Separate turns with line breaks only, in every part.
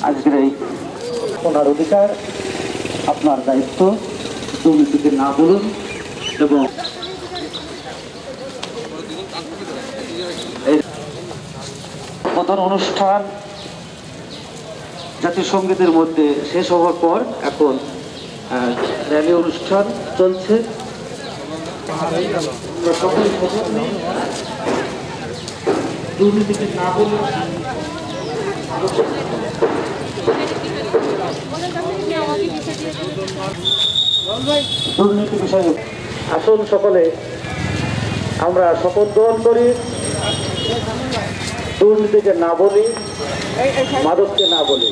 আজকের এই ওনার অধিকার, আপনার দায়িত্ব, দুর্নীতিকে না বলুন। এবং প্রধান অনুষ্ঠান জাতীয় সঙ্গীতের মধ্যে শেষ হওয়ার পর এখন র্যালি অনুষ্ঠান চলছে। দুর্নীতিকে না বলুন, দুর্নীতি বিষয়ে আসুন সকলে আমরা শপথ গ্রহণ করি, দুর্নীতিকে না বলি, মাদককে না বলি।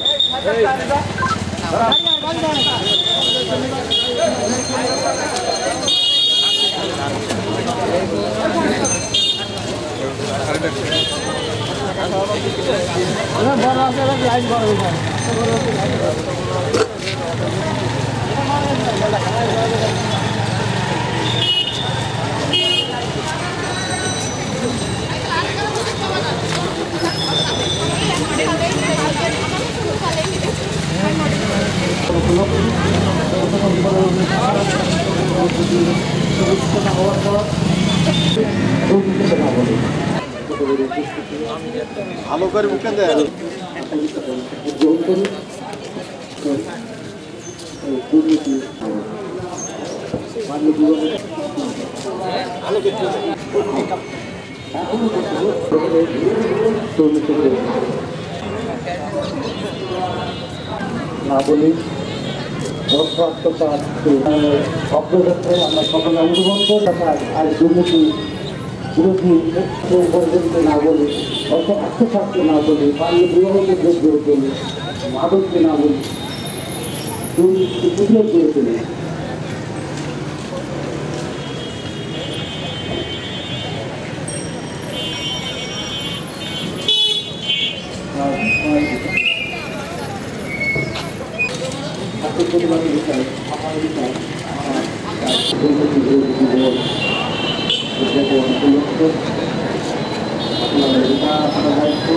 ভালো করে মুখে দেন।
না বলি অগ্রযাত্রে আমরা সকলে অংশগ্রহণ করি। আজ দুর্নীতি বিরোধী পর্যন্ত না বলি, অর্থ আত্মসাতকে না বলি, বাল্য বিবাহকে যোগ্য বলি, মাদককে না বলি, দুর্নীতিকে প্রতিরোধ করে তুলি। প্রতিবাদী বিষয় আমার বিষয় দুর্নীতি বিরোধী দিবস উদযাপন উপলক্ষে আপনার দায়িত্ব।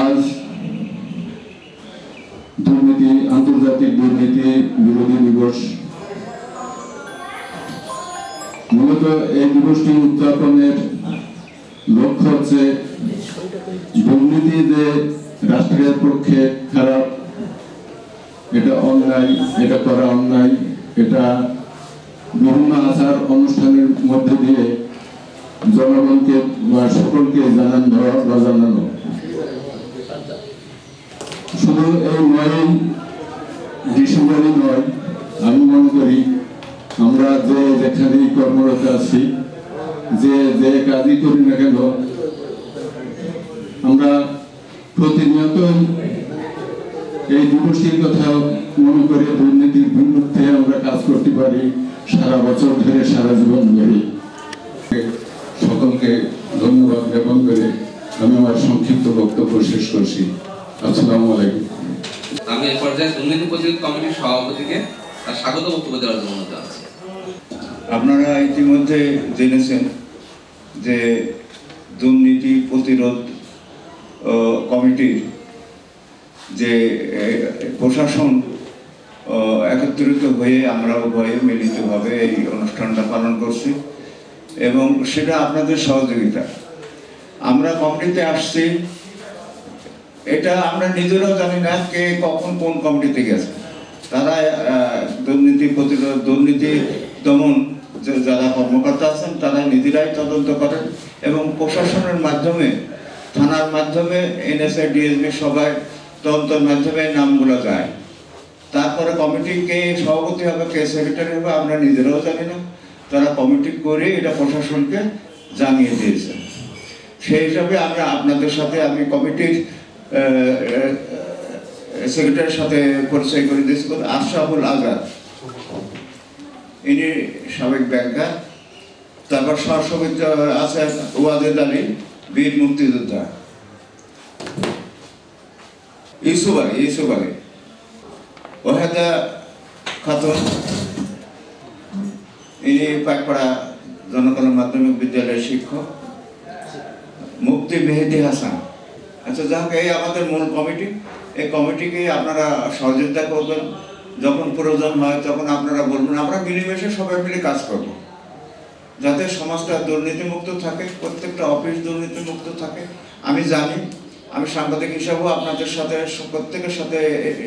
আজ দুর্নীতি আন্তর্জাতিক দুর্নীতি বিরোধী দিবস। মূলত এই দিবসটি উদযাপনের লক্ষ্য হচ্ছে দুর্নীতি যে রাষ্ট্রের পক্ষে খারাপ, এটা অন্যায়, এটা করা অন্যায়, এটা বিভিন্ন আচার অনুষ্ঠানের মধ্যে দিয়ে জনগণকে বা সকলকে জানানো। শুধু এই 9 ডিসেম্বরই নয়, আমি মনে করি আমরা যে যেখানেই কর্মরত আছি, যে কাজই করি না কেন, আমরা প্রতিনিয়ত এই দিবসটির কথা মনে করে দুর্নীতির বিরুদ্ধে আমরা কাজ করতে পারি সারা বছর ধরে, সারা জীবন ধরে। সকলকে ধন্যবাদ জ্ঞাপন করে আমি আমার সংক্ষিপ্ত বক্তব্য শেষ করছি। আসসালামু আলাইকুম।
আমি এই পর্যায়ে দুর্নীতি প্রতিরোধ কমিটির সভাপতিকে তার স্বাগত বক্তব্য দেওয়ার জন্য অনুরোধ জানাচ্ছি।
আপনারা ইতিমধ্যে জেনেছেন যে দুর্নীতি প্রতিরোধ কমিটির যে প্রশাসন একত্রিত হয়ে আমরা উভয়ে মিলিতভাবে এই অনুষ্ঠানটা পালন করছি, এবং সেটা আপনাদের সহযোগিতা। আমরা কমিটিতে আসছি, এটা আমরা নিজেরাও জানি না কে কখন কোন কমিটিতে গেছে। তারা দুর্নীতি প্রতিরোধ, দুর্নীতি দমন যে যারা কর্মকর্তা আছেন তারা নিজেরাই তদন্ত করেন এবং প্রশাসনের মাধ্যমে, থানার মাধ্যমে, এনএসএ ডিএসবি সবাই তদন্তের মাধ্যমে নামগুলো যায়। তারপরে কমিটি কে সভাপতি হবে, কে সেক্রেটারি হবে আমরা নিজেরাও জানি না। তারা কমিটি করে এটা প্রশাসনকে জানিয়ে দিয়েছে। সেই হিসাবে আমরা আপনাদের সাথে, আমি কমিটির সেক্রেটারির সাথে পরিচয় করে দিয়েছি, আশরাফুল আজাদ, ইনি সাবেক ব্যাংকার। তারপর সহসভাপতি আছেন ওয়াজেদ আলী, বীর মুক্তিযোদ্ধা, ইউসুফ আলী, ওয়াহেদা খাতুন, ইনি পাইকপাড়া জনকল্যাণ মাধ্যমিক বিদ্যালয়ের শিক্ষক, মুফতি মেহেদি হাসান। আচ্ছা, যাক, এই আমাদের মূল কমিটি। এই কমিটিকে আপনারা সহযোগিতা করবেন, যখন প্রয়োজন হয় তখন আপনারা বলবেন, আমরা মিলেমিশে সবাই মিলে কাজ করব, যাতে সমাজটা দুর্নীতিমুক্ত থাকে, প্রত্যেকটা অফিস দুর্নীতিমুক্ত থাকে। আমি জানি, আমি সাংবাদিক হিসাবেও আপনাদের সাথে, প্রত্যেকের সাথে,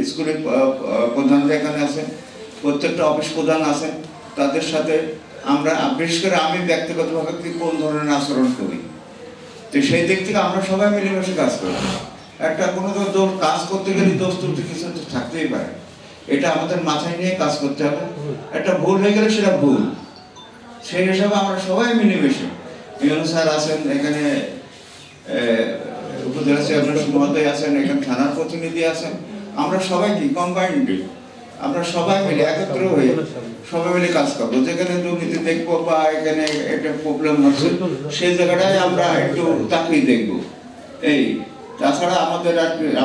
স্কুলের প্রধানরা এখানে আছেন, প্রত্যেকটা অফিস প্রধান আছেন, তাদের সাথে আমরা, বিশেষ করে আমি ব্যক্তিগতভাবে কোন ধরনের আচরণ করি, তো সেই দিক থেকে আমরা সবাই মিলেমিশে কাজ করি। একটা কোনো কাজ করতে গেলে দোষ ত্রুটি কিছু থাকতেই পারে, এটা আমাদের মাথায় নিয়ে কাজ করতে হবে। একটা ভুল হয়ে গেলে সেটা ভুল, সেই হিসাবে আমরা সবাই মিলেমিশে, ইউনূস স্যার আছেন এখানে, উপজেলা চেয়ারম্যান মহোদয় আছেন এখানে, থানার প্রতিনিধি আছেন, আমরা সবাই কি কম্বাইন্ড, আমরা সবাই মিলে একত্র হয়ে সবাই মিলে কাজ করবো। যেখানে দুর্নীতি দেখবো বা এখানে একটা প্রবলেম হচ্ছে, সেই জায়গাটায় আমরা একটু তাকিয়ে দেখবো। এই তাছাড়া আমাদের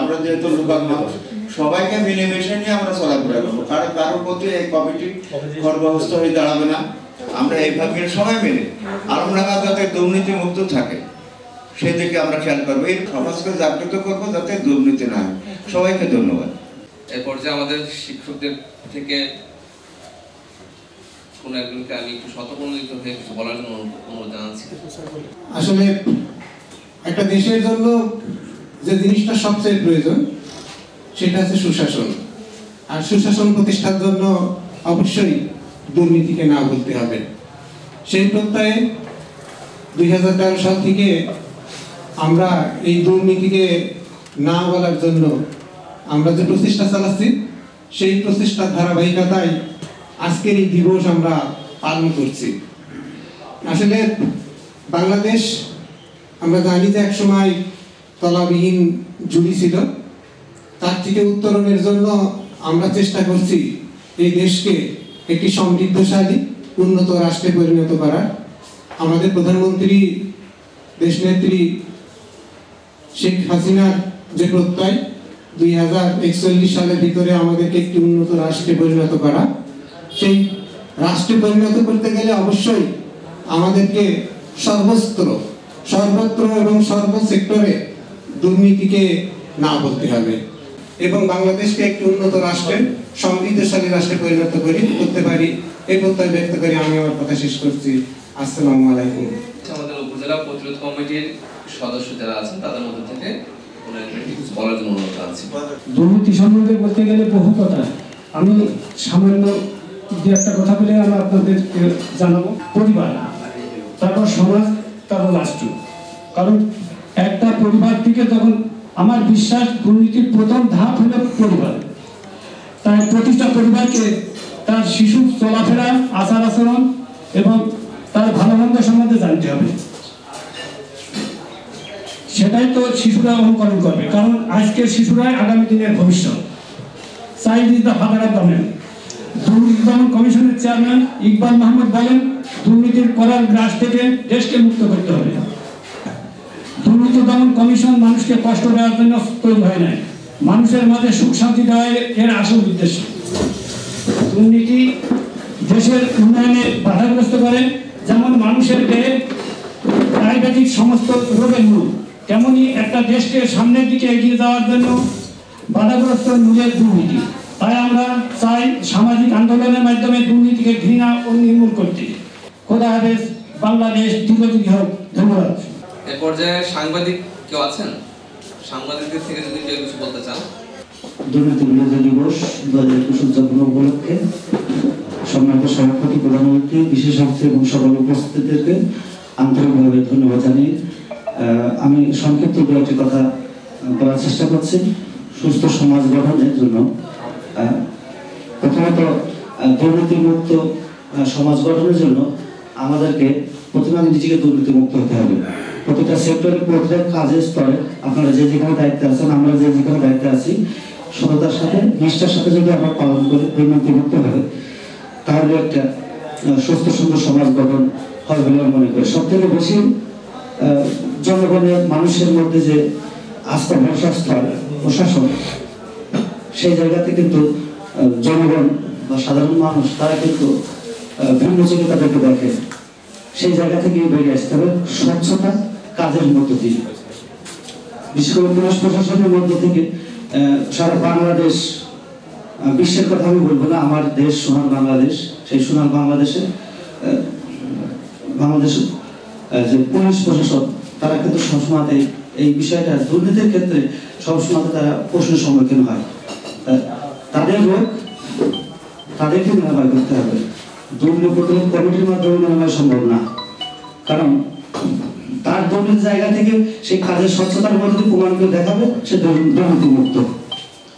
আমরা যেহেতু লোকাল মানুষ, সবাইকে মিলেমিশে নিয়ে আমরা চলাফেরা করবো। কারোর প্রতি এই কমিটি খড়গহস্ত হয়ে দাঁড়াবে না। আমরা এইভাবে সবাই মিলে আলমডাঙ্গা যাতে দুর্নীতি মুক্ত থাকে সেদিকে আমরা খেয়াল করবো, এই সমাজকে জাগৃত করবো যাতে দুর্নীতি না হয়। সবাইকে ধন্যবাদ।
এই পর্যায়ে আমাদের শিক্ষকদের থেকে কোন একজনকে আমি একটু শতপ্রণোদিত হয়ে কিছু বলার জন্য অনুরোধ জানাচ্ছি।
আসলে একটা দেশের জন্য যে জিনিসটা সবচেয়ে প্রয়োজন সেটা হচ্ছে সুশাসন। আর সুশাসন প্রতিষ্ঠার জন্য অবশ্যই দুর্নীতিকে না বলতে হবে। সেই প্রত্যয়ে 2013 সাল থেকে আমরা এই দুর্নীতিকে না বলার জন্য আমরা যে প্রচেষ্টা চালাচ্ছি, সেই প্রচেষ্টার ধারাবাহিকতায় আজকের এই দিবস আমরা পালন করছি। আসলে বাংলাদেশ, আমরা জানি যে একসময় তলাবিহীন ঝুলি ছিল, তার থেকে উত্তরণের জন্য আমরা চেষ্টা করছি এই দেশকে একটি সমৃদ্ধশালী উন্নত রাষ্ট্রে পরিণত করার। আমাদের প্রধানমন্ত্রী দেশনেত্রী শেখ হাসিনার যে প্রত্যয় 2041 সালের ভিতরে আমাদেরকে একটি উন্নত রাষ্ট্রে পরিণত করা, সেই রাষ্ট্রে পরিণত করতে গেলে অবশ্যই আমাদেরকে সর্বত্র এবং সর্ব সেক্টরে দুর্নীতিকে না বলতে হবে এবং বাংলাদেশকে একটি উন্নত রাষ্ট্রে, সমৃদ্ধশালী রাষ্ট্রে পরিণত করতে পারি, এই প্রত্যয় ব্যক্ত করে আমি আমার কথা শেষ করছি। আসসালামু আলাইকুম।
আমাদের উপজেলা প্রতিরোধ কমিটির সদস্য যারা আছেন তাদের মধ্যে থেকে কিছু বলার জন্য অনুরোধ জানাচ্ছি।
দুর্নীতি সম্বন্ধে বলতে গেলে বহু কথা, আমি সামান্য যে একটা কথা বলে আমি আপনাদের জানাবো। পরিবার, তারপর সমাজ, তারপর রাষ্ট্র। কারণ একটা পরিবার থেকে যখন, আমার বিশ্বাস দুর্নীতির প্রথম ধাপ হলো পরিবার। তাই প্রতিটা পরিবারকে তার শিশুর চলাফেরা, আচার আচরণ এবং তার ভালো মন্দ সম্বন্ধে জানতে হবে। সেটাই তো শিশুরা অনুকরণ করবে, কারণ আজকের শিশুরাই আগামী দিনের ভবিষ্যৎ। Child is the father of the man. দুর্নীতি দমন কমিশনের চেয়ারম্যান ইকবাল মাহমুদ বলেন, দুর্নীতির করার গ্রাস থেকে দেশকে মুক্ত করতে হবে। দুর্নীতি দমন কমিশন মানুষকে কষ্ট দেওয়ার জন্য তৈরি হয় নাই, মানুষের মাঝে সুখ শান্তি দেওয়া এর আসল উদ্দেশ্য। দুর্নীতি দেশের উন্নয়নে বাধাগ্রস্ত করে, যেমন মানুষের দেহে ডায়াবেটিক সমস্ত রোগের মূল, তেমনি একটা দেশকে সামনের দিকে এগিয়ে যাওয়ার জন্য বাধাগ্রস্ত মূলের দুর্নীতি। তাই আমরা চাই সামাজিক আন্দোলনের মাধ্যমে দুর্নীতিকে ঘৃণা ও নির্মূল করতে। খোদা হাফেজ, বাংলাদেশ দীর্ঘজীবী হোক। ধন্যবাদ।
এ পর্যায়ে সাংবাদিক কেউ আছেন? সাংবাদিকদের থেকে যদি কেউ কিছু বলতে চান।
দুর্নীতি বিরোধী দিবস 2021 উদযাপন উপলক্ষে
সম্মানিত সভাপতি, প্রধানমন্ত্রী, বিশেষ অতিথি এবং সকল উপস্থিতদেরকে আন্তরিকভাবে ধন্যবাদ জানিয়ে আমি সংক্ষিপ্ত দু একটি কথা বলার চেষ্টা করছি। সুস্থ সমাজ গঠনের জন্য প্রথমত দুর্নীতিমুক্ত সমাজ গঠনের জন্য আমাদেরকে প্রথমে নিজেকে দুর্নীতিমুক্ত হতে হবে। প্রতিটা সেক্টরে, প্রতিটা কাজের স্তরে আপনারা যে যেখানে দায়িত্বে আছেন, আমরা যে যেখানে দায়িত্বে আছি, সততার সাথে, নিষ্ঠার সাথে যদি আমরা পালন করি, দুর্নীতিমুক্ত হবে, তাহলে একটা সুস্থ সুন্দর সমাজ গঠন হবে বলে আমি মনে করি। সব থেকে বেশি জনগণের, মানুষের মধ্যে যে আস্থা, ভরসা স্থল প্রশাসন, সেই জায়গাতে কিন্তু জনগণ বা সাধারণ মানুষ তারা কিন্তু ভিন্ন চোখে তাদেরকে দেখে। সেই জায়গা থেকে বেরিয়ে আসতে হবে স্বচ্ছতা কাজের মধ্য দিয়ে, বিশেষ করে পুলিশ প্রশাসনের মধ্য থেকে সারা বাংলাদেশ, বিশ্বের কথা আমি বলবো না, আমার দেশ সোনার বাংলাদেশ, সেই সোনার বাংলাদেশের যে পুলিশ প্রশাসন তারা কিন্তু সবসময় এই বিষয়টা দুর্নীতির ক্ষেত্রে সবসময় তারা প্রশ্নের সম্মুখীন হয়। তাদের রোগ তাদেরকে নিরাময় করতে হবে। দুর্নীতি প্রতিরোধ কমিটির মাধ্যমে নিরাময় সম্ভব না, কারণ তার দুর্নীতির জায়গা থেকে সেই কাজের স্বচ্ছতার মধ্যে প্রমাণ করে দেখাবে সে দুর্নীতিমুক্ত।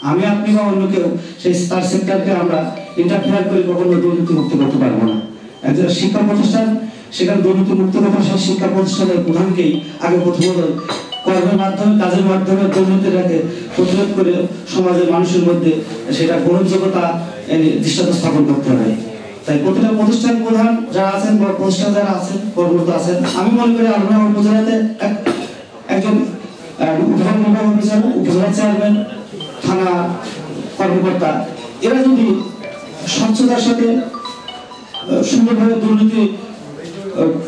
আমি, আপনি বা অন্য কেউ সেই তার সেক্টরকে আমরা ইন্টারফেয়ার করে কখনো দুর্নীতিমুক্ত করতে পারবো না। একজন শিক্ষা প্রতিষ্ঠান সেখানে দুর্নীতিমুক্ত করতে, সেই শিক্ষা প্রতিষ্ঠানের প্রধানকেই আগে প্রথমত কর্মের মাধ্যমে, কাজের মাধ্যমে দুর্নীতিটাকে প্রতিরোধ করে সমাজের মানুষের মধ্যে সেটা গ্রহণযোগ্যতা দৃষ্টান্ত স্থাপন করতে হবে। তাই প্রতিটা প্রতিষ্ঠান প্রধান যারা আছেন বা প্রতিষ্ঠান যারা আছেন, কর্মরত আছেন, আমি মনে করি আলমডাঙ্গা উপজেলাতে একজন উপজেলা অফিসার, উপজেলা চেয়ারম্যান, থানা কর্মকর্তা, এরা যদি স্বচ্ছতার সাথে সুন্দরভাবে দুর্নীতি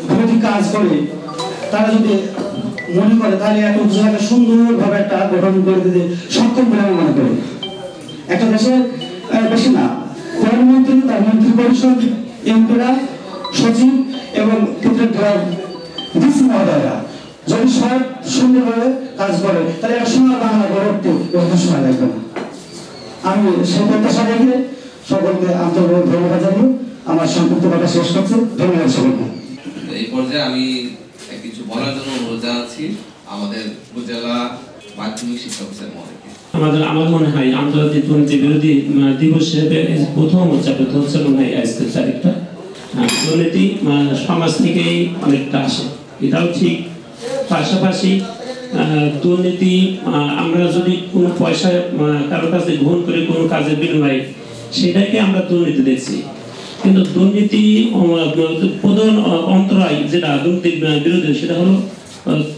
বিরোধী কাজ করে, তারা যদি মনে করে, তাহলে একটা উপজেলাকে সুন্দরভাবে একটা গঠন করে দিতে সক্ষম বলে আমি মনে করি। একটা দেশের বেশি না, প্রধানমন্ত্রী, তার মন্ত্রী পরিষদ, এমপিরা, সচিব এবং ডিসি মহোদয়রা যদি সব সুন্দরভাবে কাজ করে, তাহলে একটা সোনার বাংলা গড়ে উঠতে সময় লাগবে না। আমি সেই প্রত্যাশা রেখে সকলকে আন্তরিক ধন্যবাদ জানিয়ে আমার সংক্ষিপ্ত কথা শেষ করছি। ধন্যবাদ সকলকে।
এই পর্যায়ে আমি কিছু বলার জন্য অনুরোধ জানাচ্ছি আমাদের উপজেলা মাধ্যমিক শিক্ষা অফিসার মহোদয়কে।
আমার মনে হয় আন্তর্জাতিক দুর্নীতি বিরোধী দিবস হিসেবে প্রথম উদযাপিত হচ্ছে মনে হয় আজকের তারিখটা। দুর্নীতি সমাজ থেকেই অনেকটা আসে, এটাও ঠিক। পাশাপাশি দুর্নীতি আমরা যদি কোনো পয়সা কারো কাছে গ্রহণ করে কোনো কাজের বিনিময়ে, সেটাকে আমরা দুর্নীতি দেখছি। কিন্তু দুর্নীতি প্রধান অন্তরায় যেটা দুর্নীতির বিরোধী, সেটা হলো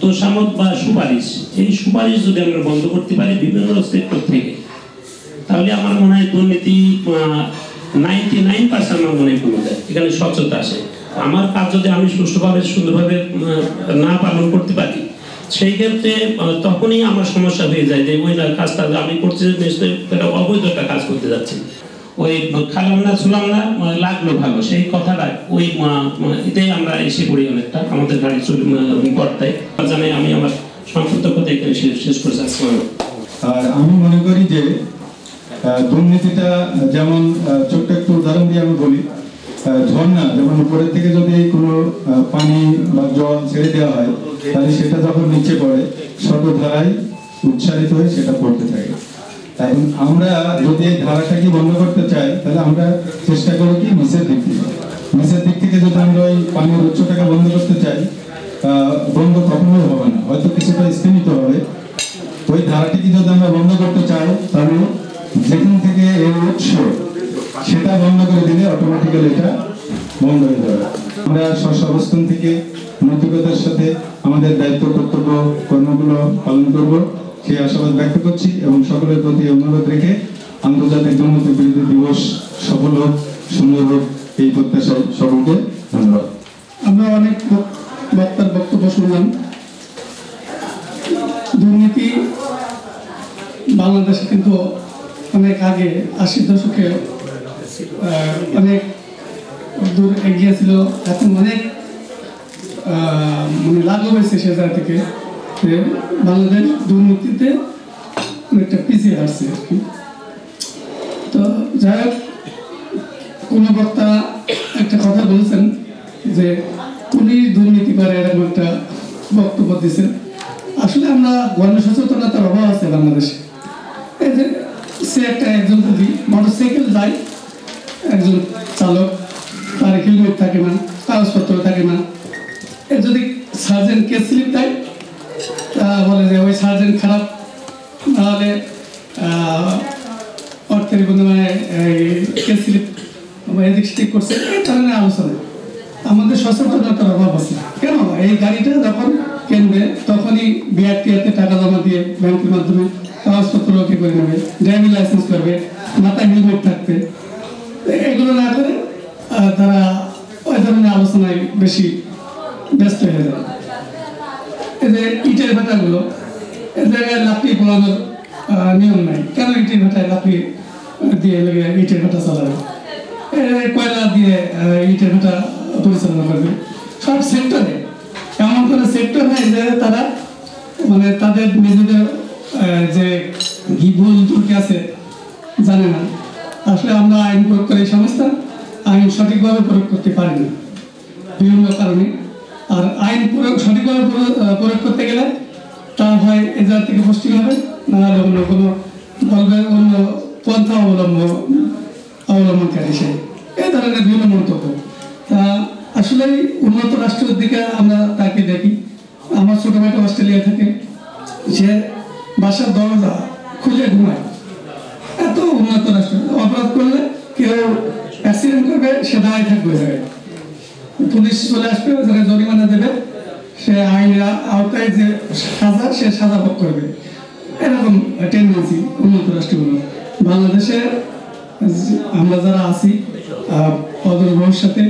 তোষামত বা সুপারিশ। এই সুপারিশ যদি আমরা বন্ধ করতে পারি বিভিন্ন সেক্টর থেকে, তাহলে আমার মনে হয় দুর্নীতি 99% আমার মনে হয় কমে যায়। এখানে স্বচ্ছতা আসে। আমার কাজ যদি আমি সুষ্ঠুভাবে, সুন্দরভাবে না পালন করতে পারি, সেই ক্ষেত্রে তখনই আমার সমস্যা হয়ে যায় যে ওই কাজটা আমি করতে অবৈধ একটা কাজ করতে যাচ্ছি। ওই খালাম না, ছুলাম না, লাগলো ভালো, সেই কথাটা ওই এটাই আমরা এসে পড়ি অনেকটা আমাদের গাড়ি পর্দায়। জানাই আমি আমার সংক্ষিপ্ত কথা এখানে শেষ করে যাচ্ছি।
আর আমি মনে করি যে দুর্নীতিটা যেমন, ছোট্ট একটু উদাহরণ দিয়ে আমি বলি, ঝর্ণা যেমন উপরের থেকে যদি কোনো পানি বা জল ছেড়ে দেওয়া হয়, তাহলে সেটা যখন নিচে পড়ে স্বতঃধারায় উচ্চারিত হয়ে সেটা পড়তে থাকে। তাই আমরা যদি এই ধারাটাকে বন্ধ করতে চাই, তাহলে আমরা চেষ্টা করি কি নিচের দিক থেকে যদি আমরা ওই পানির উৎসটাকে বন্ধ করতে চাই, বন্ধ কখনোই হবে না, হয়তো কিছুটা স্থিমিত হবে। ওই ধারাটিকে যদি আমরা বন্ধ করতে চাই, তাহলে যেখান থেকে এর উৎস সেটা বন্ধ করে দিলে অটোমেটিক্যালি এটা বন্ধ হয়ে যাবে। আমরা স্ব-অবস্থান থেকে নৈতিকতার সাথে আমাদের দায়িত্ব, কর্তব্য, কর্মগুলো পালন করব, সেই আশাবাদ ব্যক্ত করছি এবং সকলের প্রতি অনুরোধ রেখে আন্তর্জাতিক দুর্নীতি বিরোধী দিবস সফল হোক, সুন্দর হোক, এই প্রত্যাশায় সকলকে ধন্যবাদ।
আমরা অনেক বক্তার বক্তব্য শুনলাম। দুর্নীতি বাংলাদেশে কিন্তু অনেক আগে 80 দশকে অনেক দূর এগিয়ে ছিল, এখন অনেক লাঘব হয়েছে সে জায়গা থেকে। বাংলাদেশ দুর্নীতিতে অনেকটা পিছিয়ে আসছে আর কি। তো যাই হোক, কোনো বক্তা একটা কথা বলেছেন যে পুলিশ দুর্নীতি করে, এরকম একটা বক্তব্য দিচ্ছেন। আসলে আমরা গণসচেতনতার অভাব আছে বাংলাদেশে। এই যে সে একজন যদি মোটরসাইকেল যায়, একজন চালক, তার হেলমেট থাকে না, কাগজপত্র থাকে না, এ যদি সার্জেন্ট কেস স্লিপ দেয়, তা বলে যে ওই সার্জেন্ট খারাপ, নাহলে অর্থের বিনিময়ে কেস স্লিপ এদিক সেদিক করছে, এই কারণে আলোচনা। আমাদের সচেতনতার অভাব আছে। কেন এই গাড়িটা যখন কিনবে তখনই বিআরটিআতে টাকা জমা দিয়ে ব্যাংকের মাধ্যমে কাগজপত্র ওকে করে নেবে, ড্রাইভিং লাইসেন্স করবে, মাথায় হেলমেট থাকবে। এগুলো না করে তারা ওই ধরনের আলোচনায় বেশি ব্যস্ত হয়ে যায়। এই যে ইটের ভাটাগুলো, এ জায়গায় লাকড়ি পোড়ানোর নিয়ম নাই, কেন ইটের ভাটায় লাকড়ি দিয়ে লেগে ইটের ভাটা চালাবে? কয়লা দিয়ে ইটের ভাটা পরিচালনা করবে। সব সেক্টরে এমন কোনো সেক্টর নেই যে তারা মানে তাদের নিজেদের যে ভুল ত্রুটি আছে জানে না। আসলে আমরা আইন প্রয়োগ করি, সংস্থা আইন সঠিকভাবে প্রয়োগ করতে পারি না বিভিন্ন কারণে। আর আইন সঠিকভাবে প্রয়োগ করতে গেলে তা হয় এজাহার থেকে পোস্টিং হবে, নাহলে অন্য কোনো বলবে অন্য পন্থা অবলম্বনকারী সে, এই ধরনের বিভিন্ন মন্তব্য। তা আসলে উন্নত রাষ্ট্রের দিকে আমরা তাকে দেখি। আমার ছোট ভাইটা অস্ট্রেলিয়া থেকে, সে বাসার দরজা খুলে ঘুমায়। এত উন্নত রাষ্ট্র, অপরাধ করলে কেউ অ্যাক্সিডেন্ট করবে, সে দাঁড়িয়ে থাকবে জায়গায়, পুলিশ চলে আসবে, ওই জায়গায় জরিমানা দেবে, সে আইনের আওতায় যে সাজা, সে সাজা ভোগ করবে। এরকম টেন্ডেন্সি উন্নত রাষ্ট্রগুলো। বাংলাদেশে আমরা যারা আছি অদূর ভবিষ্যতে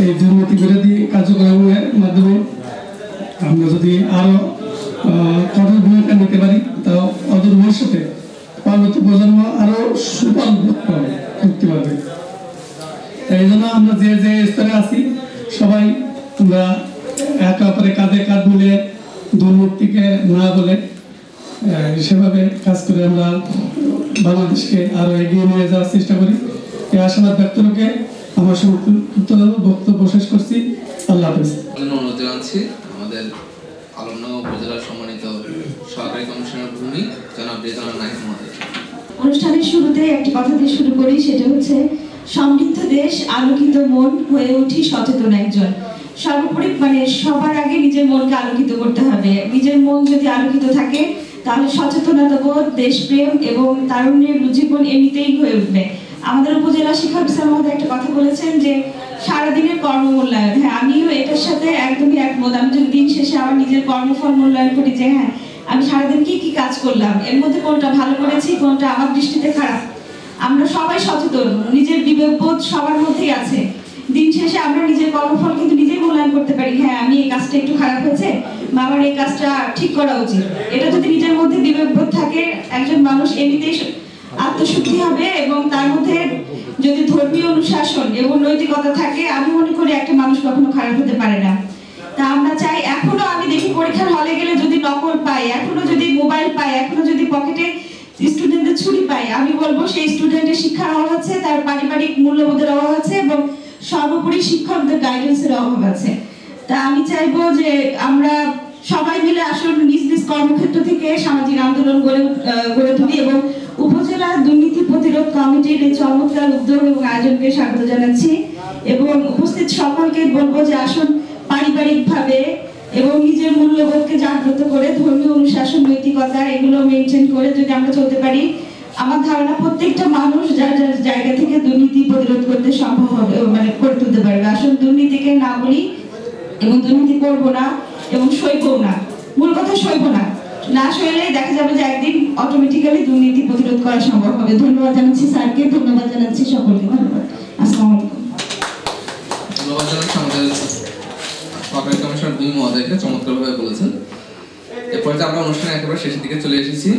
এই দুর্নীতি বিরোধী কার্যক্রমের মাধ্যমে আমরা যদি আরো কঠোর ভূমিকা নিতে পারি, তাও অদূর ভবিষ্যতে পরবর্তী প্রজন্ম আরো সুফল করতে পারবে। এই জন্য আমরা যে যে স্তরে আছি সবাই আমরা একে অপরে কাঁধে কাঁধ মিলিয়ে দুর্নীতিকে না বলে সেভাবে কাজ করে আমরা বাংলাদেশকে আরো এগিয়ে নিয়ে যাওয়ার চেষ্টা করি। এই আশাবাদ ব্যক্ত রেখে আমার সংক্ষিপ্ত বক্তব্য শেষ করছি। আল্লাহ হাফেজ।
অনুরোধ জানাচ্ছি আমাদের আলমডাঙ্গা উপজেলার সম্মানিত সহকারী কমিশনার ভূমি জনাব রেজানা নাহিদ মহোদয়।
অনুষ্ঠানের শুরুতে একটি কথা দিয়ে শুরু করি, সেটা হচ্ছে সমৃদ্ধ দেশ, আলোকিত মন, হয়ে উঠি সচেতন একজন। সর্বোপরি মানে সবার আগে নিজের মনকে আলোকিত করতে হবে। নিজের মন যদি আলোকিত থাকে তাহলে সচেতনতা বোধ, দেশপ্রেম এবং তারুণ্যের জীবন এমনিতেই হয়ে উঠবে। আমাদের উপজেলা শিক্ষা অফিসার মধ্যে একটা কথা বলেছেন যে সারাদিনের কর্মমূল্যায়ন। হ্যাঁ, আমিও এটার সাথে একদমই একমত। আমি যদি দিন শেষে আমার নিজের কর্মফল মূল্যায়ন করি যে হ্যাঁ আমি সারাদিন কি কি কাজ করলাম, এর মধ্যে কোনটা ভালো করেছি, কোনটা আমার দৃষ্টিতে খারাপ। আমরা সবাই সচেতন, নিজের বিবেকবোধ সবার মধ্যেই আছে। দিন শেষে আমরা নিজের কর্মফল কিন্তু নিজেই মূল্যায়ন করতে পারি। হ্যাঁ, আমি এই কাজটা একটু খারাপ হয়েছে বা আমার এই কাজটা ঠিক করা উচিত। এটা যদি নিজের মধ্যে বিবেকবোধ থাকে, একজন মানুষ এমনিতেই আত্মশুদ্ধি হবে এবং তার মধ্যে যদি ধর্মীয় অনুশাসন এবং নৈতিকতা থাকে, আমি মনে করি একটা মানুষ কখনো খারাপ হতে পারে না। তা আমরা চাই, এখনো আমি দেখি পরীক্ষার হলে গেলে যদি নকল পাই, এখনো যদি মোবাইল পাই, এখনো যদি পকেটে স্টুডেন্টদের ছুরি পাই, আমি বলবো সেই স্টুডেন্টের শিক্ষার অভাব আছে, তার পারিবারিক মূল্যবোধের অভাব আছে এবং সর্বোপরি শিক্ষকদের গাইডেন্সের অভাব আছে। তা আমি চাইবো যে আমরা সবাই মিলে আসলে নিজ নিজ কর্মক্ষেত্র থেকে সামাজিক আন্দোলন গড়ে তুলি এবং উপজেলা দুর্নীতি প্রতিরোধ কমিটির এই চমৎকার উদ্যোগ এবং আয়োজনকে স্বাগত জানাচ্ছি এবং উপস্থিত সকলকে বলবো যে আসুন পারিবারিকভাবে এবং নিজের মূল্যবোধকে জাগ্রত করে ধর্মীয় অনুশাসন, নৈতিকতা এগুলো মেনটেন করে যদি আমরা চলতে পারি, আমার ধারণা প্রত্যেকটা মানুষ যার যার জায়গা থেকে দুর্নীতি প্রতিরোধ করতে সম্ভব হবে, মানে করে তুলতে পারবে। আসলে দুর্নীতিকে না বলি এবং দুর্নীতি করবো না এবং সইবও না, মূল কথা সইবো না, না সইলে দেখা যাবে যে একদিন অটোমেটিক্যালি দুর্নীতি প্রতিরোধ করা সম্ভব হবে। ধন্যবাদ জানাচ্ছি স্যারকে, ধন্যবাদ জানাচ্ছি সকলকে, ধন্যবাদ। আসসালামু আলাইকুম।
ধন্যবাদ জানাচ্ছি আমাদের সহকারী কমিশনার ভূমি মহোদয়কে, চমৎকারভাবে বলেছেন। এরপরে আমরা অনুষ্ঠানে একেবারে শেষের দিকে চলে এসেছি।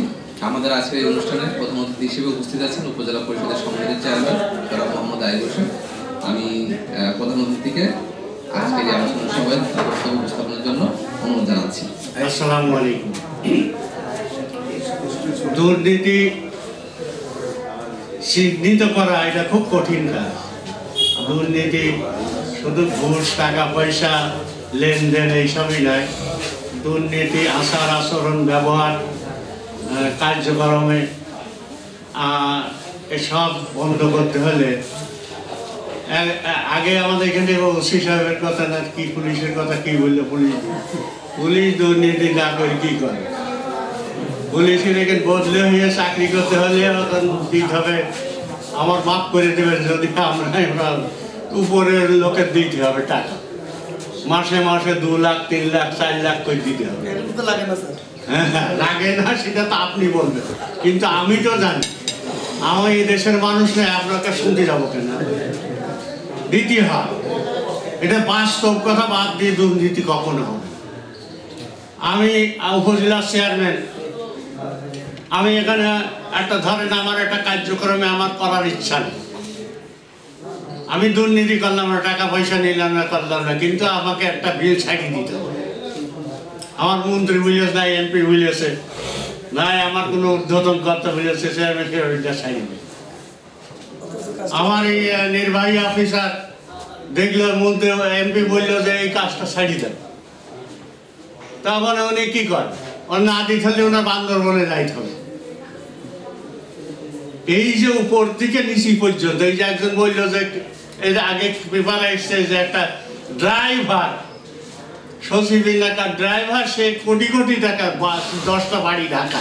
আমাদের আজকের এই অনুষ্ঠানে প্রধান অতিথি হিসেবে উপস্থিত আছেন উপজেলা পরিষদের সম্মানিত চেয়ারম্যান জনাব মোহাম্মদ আইয়ুব হোসেন। আমি প্রধান অতিথিকে আজকের এই আলোচনা সভায় বক্তব্য উপস্থাপনের জন্য অনুরোধ জানাচ্ছি।
আসসালামু আলাইকুম। দুর্নীতি চিহ্নিত করা এটা খুব কঠিন কাজ। দুর্নীতি শুধু ঘুষ টাকা পয়সা লেনদেন এইসবই নয়, দুর্নীতি আচার আচরণ ব্যবহার কার্যক্রমে এসব বন্ধ করতে হলে আগে আমাদের এখানে ওসি সাহেবের কথা না কি পুলিশের কথা কি বললো, পুলিশ দুর্নীতি না করে কি করে, পুলিশের এখানে বদলে হয়ে চাকরি করতে হলে দিতে হবে, আমার মাফ করে দেবেন যদি আমরা উপরের লোকের দিতে হবে টাকা, মাসে মাসে 2 লাখ 3 লাখ 4 লাখ করে দিতে হবে। হ্যাঁ লাগে না সেটা তো আপনি বলবেন, কিন্তু আমি তো জানি, আমি এই দেশের মানুষ নয় আপনাকে শুনতে যাবো কেন, দিতে হয়। এটা বাস্তব কথা, বাদ দিয়ে দুর্নীতি কখনো হবে। আমি উপজেলার চেয়ারম্যান, আমি এখানে একটা ধরেন আমার একটা কার্যক্রমে আমার করার ইচ্ছা নেই, আমি দুর্নীতি করলাম না, টাকা পয়সা নিলাম না, করলাম না, কিন্তু আমাকে একটা বিল ছাড়িয়ে দিতে হবে। আমার মন্ত্রী বুঝেছে নাই, এমপি বুঝেছে নাই, আমার কোনো ঊর্ধ্বতন কর্তা বুঝেছে, চেয়ারম্যানকে ওইটা ছাড়িয়ে দেবে। আমার এই নির্বাহী অফিসার দেখলো মন্ত্রী এমপি বললো যে এই কাজটা ছাড়িয়ে দেবে, তারপরে উনি কি করেন, ওর না দিতে হলে ওনার বান্দরবনে যাইতে হবে। এই যে উপর থেকে নিচি পর্যন্ত, এই যে একজন বললো যে এই যে আগে পেপার এসছে যে একটা ড্রাইভার, সচিব এলাকার ড্রাইভার, সে কোটি কোটি টাকা 10টা বাড়ি ঢাকা,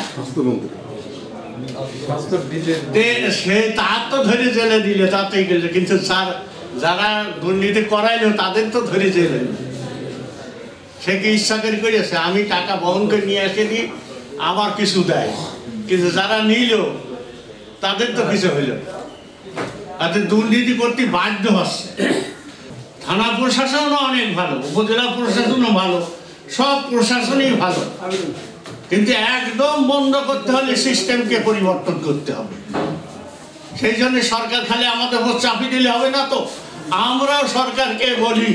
সে তার তো ধরে জেলে দিলে তাতেই গেলে, কিন্তু যারা দুর্নীতি করাইলো তাদের তো ধরে জেলে, সে কি ইচ্ছা করে করেছে আমি টাকা বহন করে নিয়ে এসে দিই আমার কিছু দেয়, কিন্তু যারা নিল তাদের তো কিছু হইল, তাদের দুর্নীতি করতে বাধ্য হচ্ছে। থানা প্রশাসনও অনেক ভালো, উপজেলা প্রশাসনও ভালো, সব প্রশাসনই ভালো, কিন্তু একদম বন্ধ করতে হলে সিস্টেমকে পরিবর্তন করতে হবে। সেই জন্য সরকার খালি আমাদের উপর চাপিয়ে দিলে হবে না, তো আমরাও সরকারকে বলি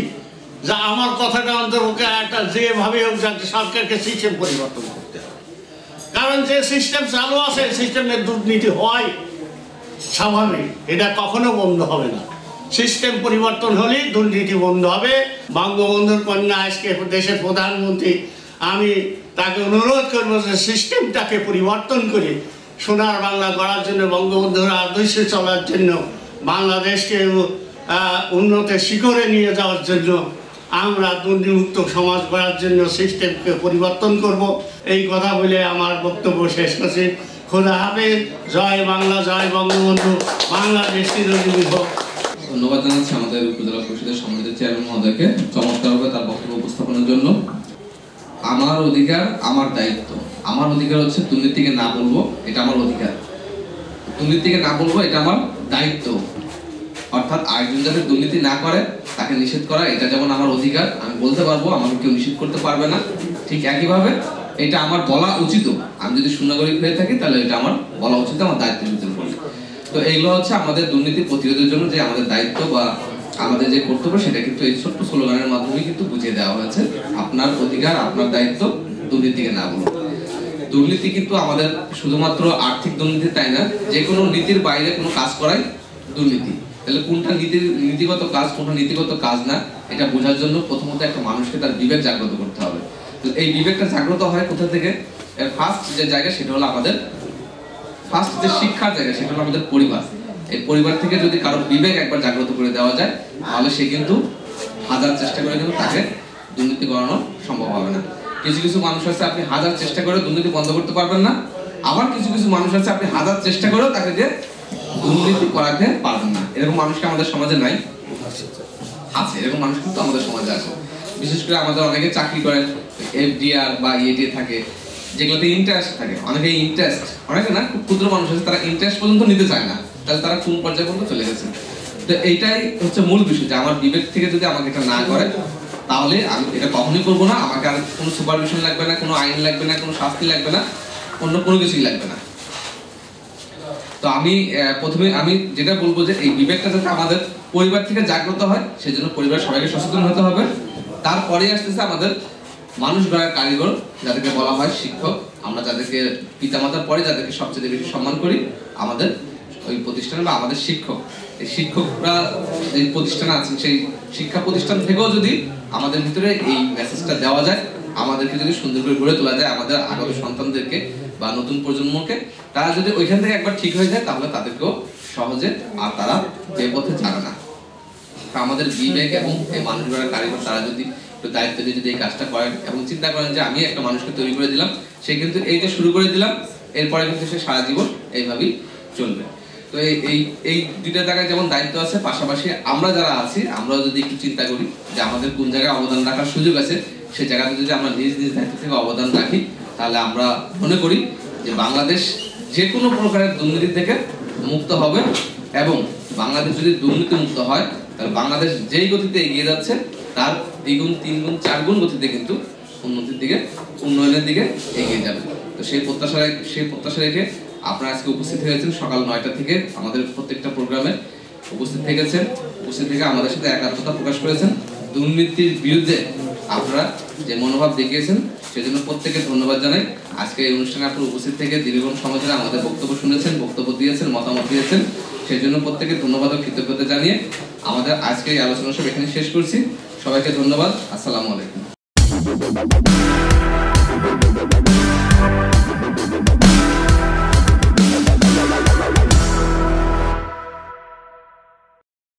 যে আমার কথাটা অন্তর্পক্ষে একটা যেভাবে হোক যাতে সরকারকে সিস্টেম পরিবর্তন করতে হবে, কারণ যে সিস্টেম চালু আছে সিস্টেমের দুর্নীতি হয় স্বাভাবিক, এটা কখনো বন্ধ হবে না। সিস্টেম পরিবর্তন হলেই দুর্নীতি বন্ধ হবে। বঙ্গবন্ধুর কন্যা আজকে দেশের প্রধানমন্ত্রী, আমি তাকে অনুরোধ করবো যে সিস্টেমটাকে পরিবর্তন করে সোনার বাংলা গড়ার জন্য, বঙ্গবন্ধুর আদর্শে চলার জন্য, বাংলাদেশকে উন্নতির শিখরে নিয়ে যাওয়ার জন্য, আমরা দুর্নীতিমুক্ত সমাজ গড়ার জন্য সিস্টেমকে পরিবর্তন করব। এই কথা বলে আমার বক্তব্য শেষ করছি। খোদা হাফেজ, জয় বাংলা, জয় বঙ্গবন্ধু, বাংলাদেশ চিরজীবী হোক।
ধন্যবাদ জানাচ্ছি আমাদের উপজেলা পরিষদের সম্মানিত চেয়ারম্যান মহোদয়কে চমৎকারভাবে তার বক্তব্য উপস্থাপনের জন্য। আমার অধিকার আমার দায়িত্ব, আমার অধিকার হচ্ছে দুর্নীতিকে না বলবো, এটা আমার অধিকার, দুর্নীতিকে না বলবো এটা আমার দায়িত্ব। অর্থাৎ আরেকজন যাতে দুর্নীতি না করে তাকে নিষেধ করা, এটা যেমন আমার অধিকার, আমি বলতে পারবো, আমাকে কেউ নিষেধ করতে পারবে না, ঠিক একইভাবে এটা আমার বলা উচিত। আমি যদি সুনাগরিক হয়ে থাকি তাহলে এটা আমার বলা উচিত, আমার দায়িত্বের ভিতরে পড়ে। তো এইগুলো হচ্ছে আমাদের দুর্নীতি প্রতিরোধের জন্য যে আমাদের দায়িত্ব বা আমাদের যে কর্তব্য, সেটা কিন্তু এই ছোট্ট স্লোগানের মাধ্যমে কিন্তু বুঝিয়ে দেওয়া হয়েছে। আপনার অধিকার, আপনার দায়িত্ব, দুর্নীতিকে না বলুন। দুর্নীতি কিন্তু আমাদের শুধুমাত্র আর্থিক দুর্নীতি তাই না, যে কোনো নীতির বাইরে কোনো কাজ করাই দুর্নীতি। তাহলে কোনটা নীতিগত কাজ, কোনটা নীতিগত কাজ না, এটা বোঝার জন্য প্রথমত একটা মানুষকে তার বিবেক জাগ্রত করতে হবে। তো এই বিবেকটা জাগ্রত হয় কোথা থেকে? ফার্স্ট যে জায়গা সেটা হলো আমাদের, ফার্স্ট যে শিক্ষার জায়গা সেটা হলো আমাদের পরিবার। এই পরিবার থেকে যদি কারো বিবেক একবার জাগ্রত করে দেওয়া যায়, তাহলে সে কিন্তু হাজার চেষ্টা করে কিন্তু তাকে দুর্নীতি করানো সম্ভব হবে না। কিছু কিছু মানুষ আছে আপনি হাজার চেষ্টা করে দুর্নীতি বন্ধ করতে পারবেন না, আবার কিছু কিছু মানুষ আছে আপনি হাজার চেষ্টা করেও তাকে যে দুর্নীতি করাতে পারবেন না। এরকম মানুষকে আমাদের সমাজে নাই, আছে, এরকম মানুষ কিন্তু আমাদের সমাজে আছে। বিশেষ করে আমাদের অনেকে চাকরি করেন, এফডিআর বা ইএডি থাকে, যেগুলোতে ইন্টারেস্ট থাকে, অনেকে ইন্টারেস্ট, অনেকে না খুব ক্ষুদ্র মানুষ আছে তারা ইন্টারেস্ট পর্যন্ত নিতে চায় না, তাহলে তারা কোন পর্যায়ে পর্যন্ত চলে গেছে। তো এইটাই হচ্ছে মূল বিষয়, যে আমার বিবেক থেকে যদি আমাকে এটা না করে তাহলে আমি এটা কখনোই করবো না। আমাকে আর কোনো সুপারভিশন লাগবে না, কোনো আইন লাগবে না, কোনো শাস্তি লাগবে না, অন্য কোনো কিছুই লাগবে না। তো আমি প্রথমে আমি যেটা বলবো যে এই বিবেকটা যাতে আমাদের পরিবার থেকে জাগ্রত হয়, সেজন্য পরিবার সবাইকে সচেতন হতে হবে। তারপরে আসতেছে আমাদের মানুষ গড়ার কারিগর, যাদেরকে বলা হয় শিক্ষক। আমরা যাদেরকে পিতামাতার পরে যাদেরকে সবচেয়ে বেশি সম্মান করি, আমাদের ওই প্রতিষ্ঠানে বা আমাদের শিক্ষক। এই শিক্ষকরা যে প্রতিষ্ঠানে আছেন সেই শিক্ষা প্রতিষ্ঠান থেকেও যদি আমাদের ভিতরে এই মেসেজটা দেওয়া যায়, আমাদেরকে যদি সুন্দর করে গড়ে তোলা যায়, আমাদের আগামী সন্তানদেরকে বা নতুন প্রজন্মকে, তারা যদি ওইখান থেকে একবার ঠিক হয়ে যায় তাহলে তাদেরকেও সহজে আর তারা যে পথে যাবে না। আমাদের বিবেক এবং এই মানুষ গড়ার কারিগর তারা যদি একটু দায়িত্ব দিয়ে যদি এই কাজটা করেন এবং চিন্তা করেন যে আমি একটা মানুষকে তৈরি করে দিলাম, সে কিন্তু এই যে শুরু করে দিলাম, এরপরে কিন্তু সে সারা জীবন এইভাবেই চলবে। তো এই দুইটা জায়গায় যেমন দায়িত্ব আছে, পাশাপাশি আমরা যারা আছি আমরাও যদি একটু চিন্তা করি যে আমাদের কোন জায়গায় অবদান রাখার সুযোগ আছে, সেই জায়গাতে যদি আমরা নিজ নিজ দায়িত্ব থেকে অবদান রাখি, তাহলে আমরা মনে করি যে বাংলাদেশ যে কোনো প্রকারের দুর্নীতি থেকে মুক্ত হবে। এবং বাংলাদেশ যদি দুর্নীতি মুক্ত হয় তাহলে বাংলাদেশ যেই গতিতে এগিয়ে যাচ্ছে তার 2 গুণ 3 গুণ 4 গুণ গতিতে কিন্তু উন্নতির দিকে, উন্নয়নের দিকে এগিয়ে যাবে। তো সেই প্রত্যাশা রেখে আপনারা আজকে উপস্থিত হয়েছেন সকাল 9টা থেকে আমাদের প্রত্যেকটা প্রোগ্রামে উপস্থিত থেকে আমাদের সাথে একাত্মতা প্রকাশ করেছেন। দুর্নীতির বিরুদ্ধে আপনারা যে মনোভাব দেখিয়েছেন সেজন্য প্রত্যেককে ধন্যবাদ জানাই। আজকে এই অনুষ্ঠানে আপনারা উপস্থিত থেকে দীর্ঘক্ষণ সময় ধরে আমাদের বক্তব্য শুনেছেন, বক্তব্য দিয়েছেন, মতামত দিয়েছেন, সেজন্য প্রত্যেককে ধন্যবাদ ও কৃতজ্ঞতা জানিয়ে আমাদের আজকে এই আলোচনা সব এখানে শেষ করছি। সবাইকে ধন্যবাদ। আসসালামু আলাইকুম।